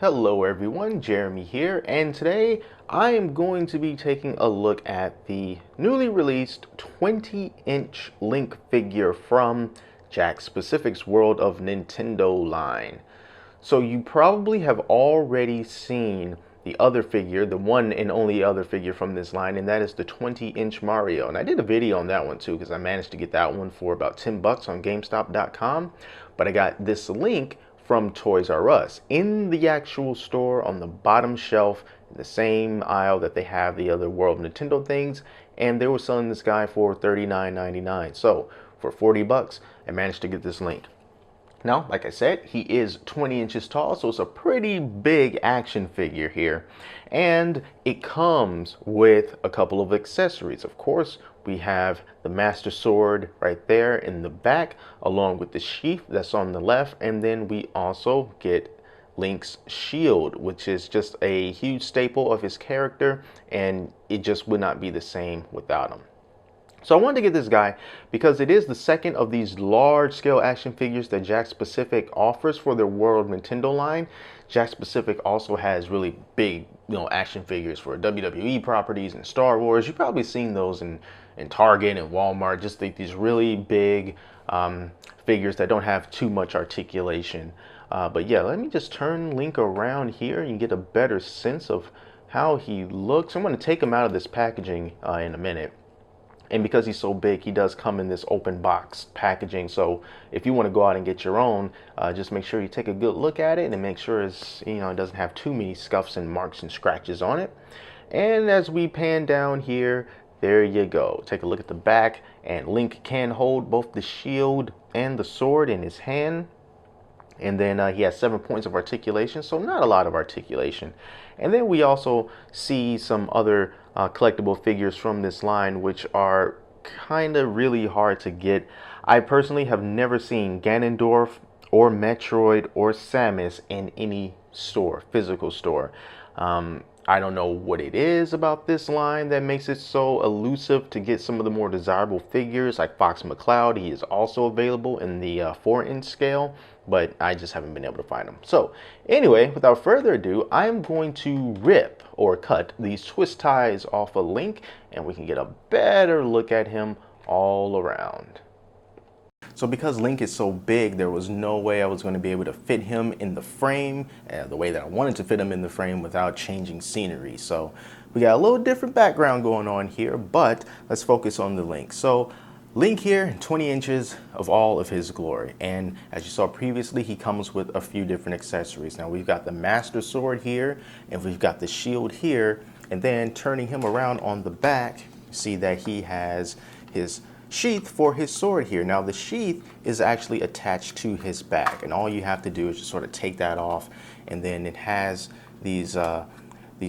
Hello everyone, Jeremy here, and today I am going to be taking a look at the newly released 20-inch Link figure from Jakk Specific's World of Nintendo line. So you probably have already seen the other figure, the one and only other figure from this line, and that is the 20-inch Mario. And I did a video on that one too because I managed to get that one for about 10 bucks on GameStop.com, but I got this Link from Toys R Us in the actual store on the bottom shelf in the same aisle that they have the other World Nintendo things, and they were selling this guy for $39.99. So for 40 bucks I managed to get this Link. Now, like I said, he is 20 inches tall, so it's a pretty big action figure here. And it comes with a couple of accessories. Of course, we have the Master Sword right there in the back, along with the sheath that's on the left. And then we also get Link's shield, which is just a huge staple of his character, and it just would not be the same without him. So I wanted to get this guy because it is the second of these large-scale action figures that Jakk Specific offers for their World Nintendo line. Jakk Specific also has really big, action figures for WWE properties and Star Wars. You've probably seen those in Target and Walmart. Just these really big figures that don't have too much articulation. But yeah, let me just turn Link around here and get a better sense of how he looks. I'm going to take him out of this packaging in a minute. And because he's so big, he does come in this open box packaging. So if you want to go out and get your own, just make sure you take a good look at it and make sure it's, it doesn't have too many scuffs and marks and scratches on it. And as we pan down here, there you go. Take a look at the back, and Link can hold both the shield and the sword in his hand. And then he has 7 points of articulation, so not a lot of articulation. And then we also see some other collectible figures from this line, which are kind of really hard to get. I personally have never seen Ganondorf or Metroid or Samus in any store, physical store. I don't know what it is about this line that makes it so elusive to get some of the more desirable figures like Fox McCloud. He is also available in the 4-inch scale, but I just haven't been able to find him. So anyway, without further ado, I'm going to rip or cut these twist ties off a Link, and we can get a better look at him all around. So because Link is so big, there was no way I was going to be able to fit him in the frame the way that I wanted to fit him in the frame without changing scenery. So we got a little different background going on here, but let's focus on the Link. So Link here, 20 inches of all of his glory. And as you saw previously, he comes with a few different accessories. Now we've got the Master Sword here, and we've got the shield here. And then turning him around on the back, see that he has his sheath for his sword here. Now the sheath is actually attached to his back, and all you have to do is just sort of take that off, and then it has these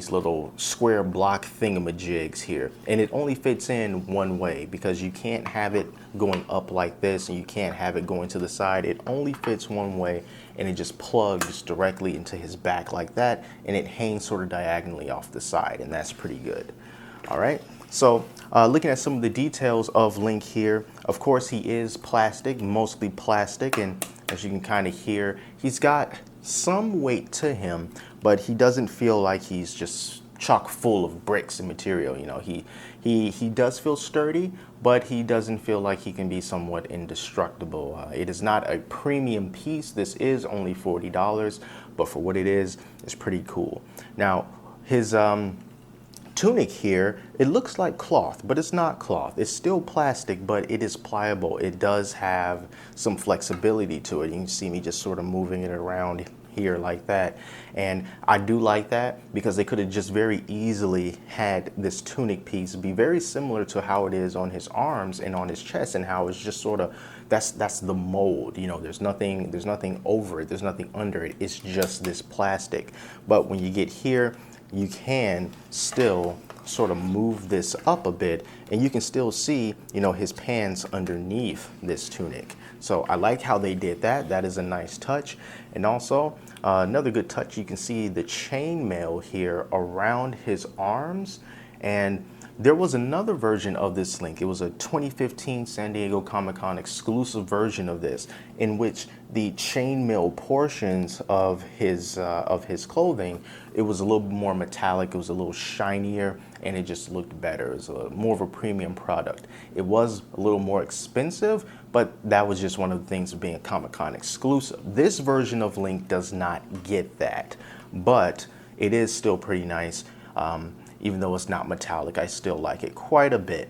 little square block thingamajigs here, and it only fits in one way because you can't have it going up like this and you can't have it going to the side. It only fits one way, and it just plugs directly into his back like that, and it hangs sort of diagonally off the side, and that's pretty good. All right, so looking at some of the details of Link here, of course he is plastic, mostly plastic, and as you can kind of hear, he's got some weight to him, but he doesn't feel like he's just chock full of bricks and material. He does feel sturdy, but he doesn't feel like he can be somewhat indestructible. It is not a premium piece. This is only $40, but for what it is, it's pretty cool. Now his tunic here, it looks like cloth, but it's not cloth. It's still plastic, but it is pliable. It does have some flexibility to it. You can see me just sort of moving it around here like that, and I do like that because they could have just very easily had this tunic piece be very similar to how it is on his arms and on his chest, and how it's just sort of that's the mold. There's nothing over it, there's nothing under it, it's just this plastic. But when you get here, you can still sort of move this up a bit, and you can still see, his pants underneath this tunic. So I like how they did that. That is a nice touch. And also another good touch, you can see the chainmail here around his arms. And there was another version of this Link. It was a 2015 San Diego Comic-Con exclusive version of this, in which the chainmail portions of his clothing, it was a little more metallic, it was a little shinier, and it just looked better. It was more of a premium product. It was a little more expensive, but that was just one of the things of being a Comic-Con exclusive. This version of Link does not get that, but it is still pretty nice. Even though it's not metallic, I still like it quite a bit.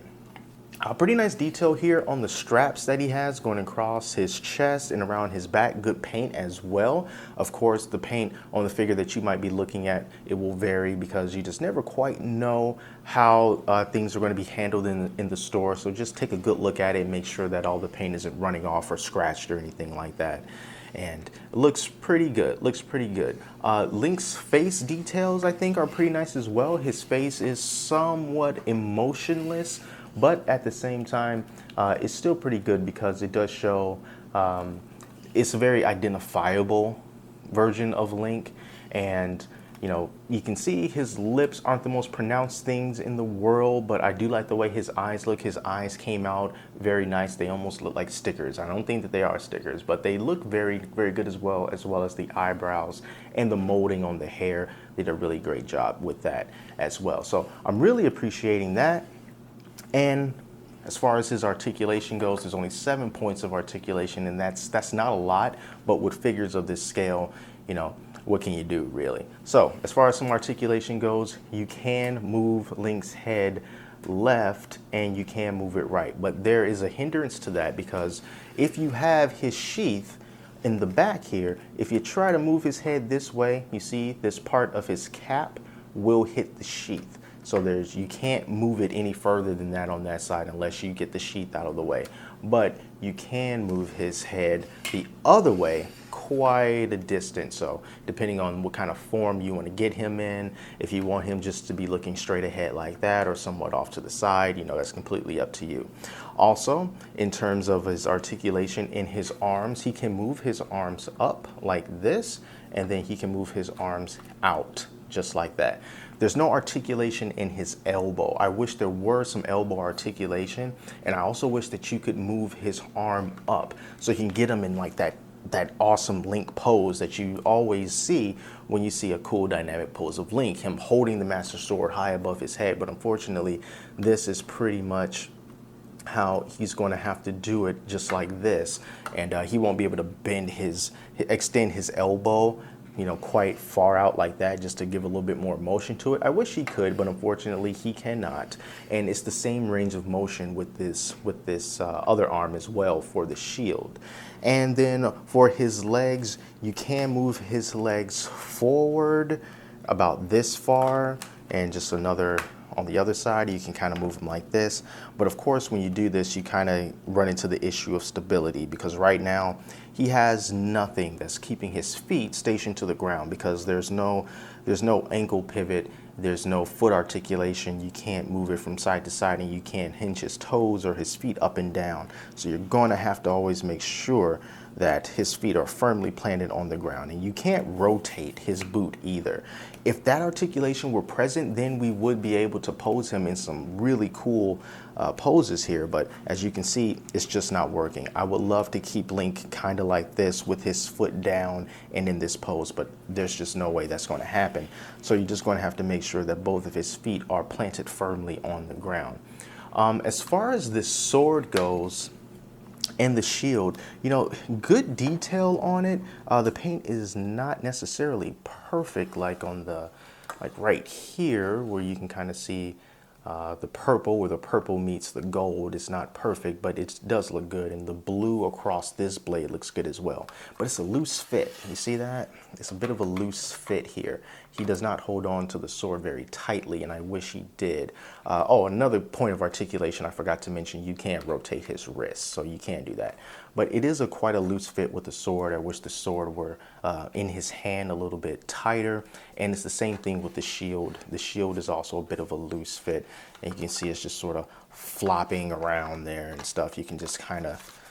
Pretty nice detail here on the straps that he has going across his chest and around his back. Good paint as well. Of course, the paint on the figure that you might be looking at, it will vary because you just never quite know how things are going to be handled in the store. So just take a good look at it and make sure that all the paint isn't running off or scratched or anything like that. And it looks pretty good, Link's face details, I think, are pretty nice as well. His face is somewhat emotionless, but at the same time, it's still pretty good because it does show, it's a very identifiable version of Link. And, you know, you can see his lips aren't the most pronounced things in the world, but I do like the way his eyes look. His eyes came out very nice. They almost look like stickers. I don't think that they are stickers, but they look very, very good as well as the eyebrows and the molding on the hair. They did a really great job with that as well. So I'm really appreciating that. And as far as his articulation goes, there's only 7 points of articulation, and that's not a lot, but with figures of this scale, you know, what can you do really? So as far as some articulation goes, you can move Link's head left and you can move it right, but there is a hindrance to that because if you have his sheath in the back here, if you try to move his head this way, you see this part of his cap will hit the sheath. So you can't move it any further than that on that side unless you get the sheath out of the way. But you can move his head the other way quite a distance. So depending on what kind of form you want to get him in, if you want him just to be looking straight ahead like that or somewhat off to the side, you know, that's completely up to you. Also, in terms of his articulation in his arms, he can move his arms up like this, and then he can move his arms out just like that. There's no articulation in his elbow. I wish there were some elbow articulation, and I also wish that you could move his arm up so you can get him in like that awesome Link pose that you always see when you see a cool dynamic pose of Link, him holding the Master Sword high above his head. But unfortunately, this is pretty much how he's going to have to do it, just like this, and he won't be able to extend his elbow, you know, quite far out like that, just to give a little bit more motion to it. I wish he could, but unfortunately he cannot. And it's the same range of motion with this other arm as well for the shield. And then for his legs, you can move his legs forward about this far, and just another on the other side, you can kind of move them like this. But of course, when you do this, you kind of run into the issue of stability, because right now he has nothing that's keeping his feet stationed to the ground, because there's no ankle pivot, there's no foot articulation. You can't move it from side to side, and you can't hinge his toes or his feet up and down. So you're going to have to always make sure that his feet are firmly planted on the ground, and you can't rotate his boot either. If that articulation were present, then we would be able to pose him in some really cool poses here, but as you can see, it's just not working. I would love to keep Link kind of like this with his foot down and in this pose, but there's just no way that's going to happen. So you're just going to have to make sure that both of his feet are planted firmly on the ground. As far as this sword goes, and the shield, you know, good detail on it. The paint is not necessarily perfect, like right here, where you can kind of see the purple, where the purple meets the gold. It's not perfect, but it does look good. And the blue across this blade looks good as well. But it's a loose fit. You see that? It's a bit of a loose fit here. He does not hold on to the sword very tightly, and I wish he did. Oh, another point of articulation I forgot to mention, you can't rotate his wrists, so you can't do that. But it is quite a loose fit with the sword. I wish the sword were in his hand a little bit tighter. And it's the same thing with the shield. The shield is also a bit of a loose fit. And you can see it's just sort of flopping around there and stuff. You can just kind of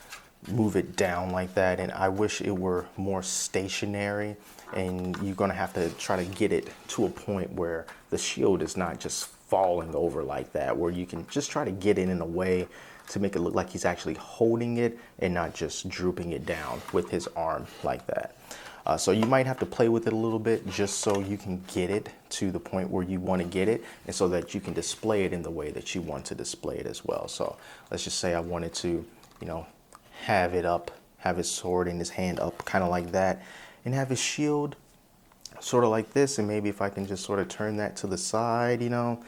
move it down like that. And I wish it were more stationary. And you're going to have to try to get it to a point where the shield is not just falling over like that, where you can just try to get it in a way to make it look like he's actually holding it and not just drooping it down with his arm like that. So you might have to play with it a little bit just so you can get it to the point where you want to get it, and so that you can display it in the way that you want to display it as well. So let's just say I wanted to, you know, have it up, have his sword in his hand up kind of like that, and have his shield sort of like this. And maybe if I can just sort of turn that to the side, you know,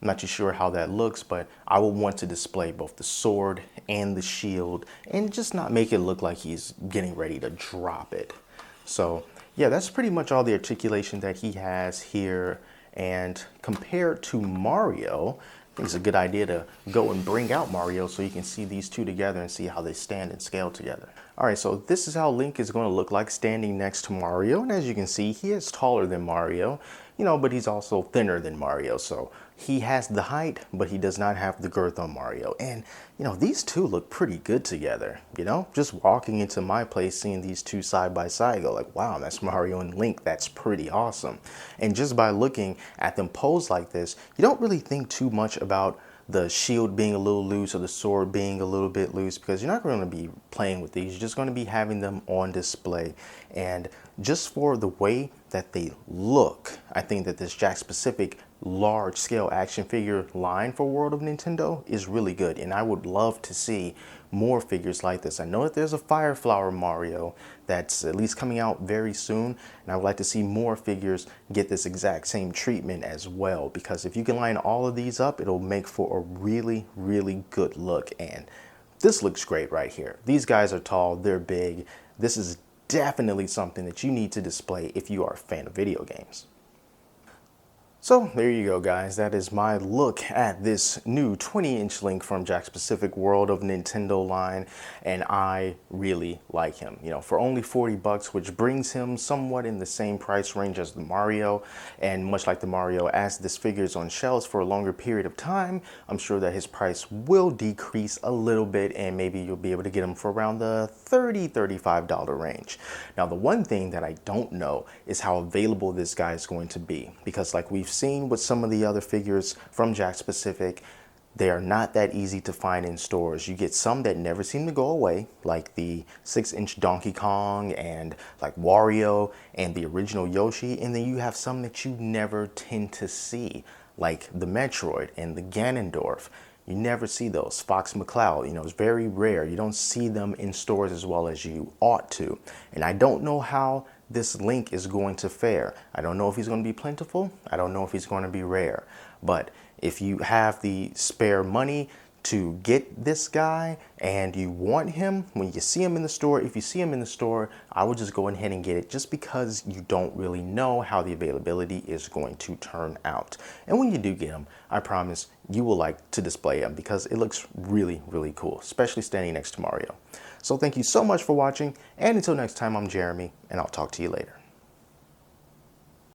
I'm not too sure how that looks, but I would want to display both the sword and the shield and just not make it look like he's getting ready to drop it. So yeah, that's pretty much all the articulation that he has here. And compared to Mario, I think it's a good idea to go and bring out Mario so you can see these two together and see how they stand and scale together. All right, so this is how Link is going to look like standing next to Mario. And as you can see, he is taller than Mario, you know, but he's also thinner than Mario. So he has the height, but he does not have the girth on Mario. And, you know, these two look pretty good together, you know, just walking into my place, seeing these two side by side, go like, wow, that's Mario and Link. That's pretty awesome. And just by looking at them posed like this, you don't really think too much about the shield being a little loose or the sword being a little bit loose, because you're not going to be playing with these. You're just going to be having them on display. And just for the way that they look, I think that this Jakk specific large scale action figure line for World of Nintendo is really good. And I would love to see more figures like this. I know that there's a Fire Flower Mario that's at least coming out very soon, and I would like to see more figures get this exact same treatment as well, because if you can line all of these up, it'll make for a really, really good look. And this looks great right here. These guys are tall, they're big. This is definitely something that you need to display if you are a fan of video games. So there you go, guys. That is my look at this new 20-inch Link from Jakk Specific World of Nintendo line, and I really like him. You know, for only 40 bucks, which brings him somewhat in the same price range as the Mario, and much like the Mario, as this figure is on shelves for a longer period of time, I'm sure that his price will decrease a little bit, and maybe you'll be able to get him for around the $30, $35 range. Now, the one thing that I don't know is how available this guy is going to be, because like we've seen with some of the other figures from Jakk Specific, they are not that easy to find in stores. You get some that never seem to go away, like the 6-inch Donkey Kong and like Wario and the original Yoshi, and then you have some that you never tend to see, like the Metroid and the Ganondorf. You never see those. Fox McCloud, you know, it's very rare. You don't see them in stores as well as you ought to. And I don't know how this Link is going to fare. I don't know if he's going to be plentiful. I don't know if he's going to be rare. But if you have the spare money to get this guy and you want him, when you see him in the store, if you see him in the store, I would just go ahead and get it, just because you don't really know how the availability is going to turn out. And when you do get him, I promise you will like to display him, because it looks really, really cool, especially standing next to Mario. So thank you so much for watching, and until next time, I'm Jeremy, and I'll talk to you later.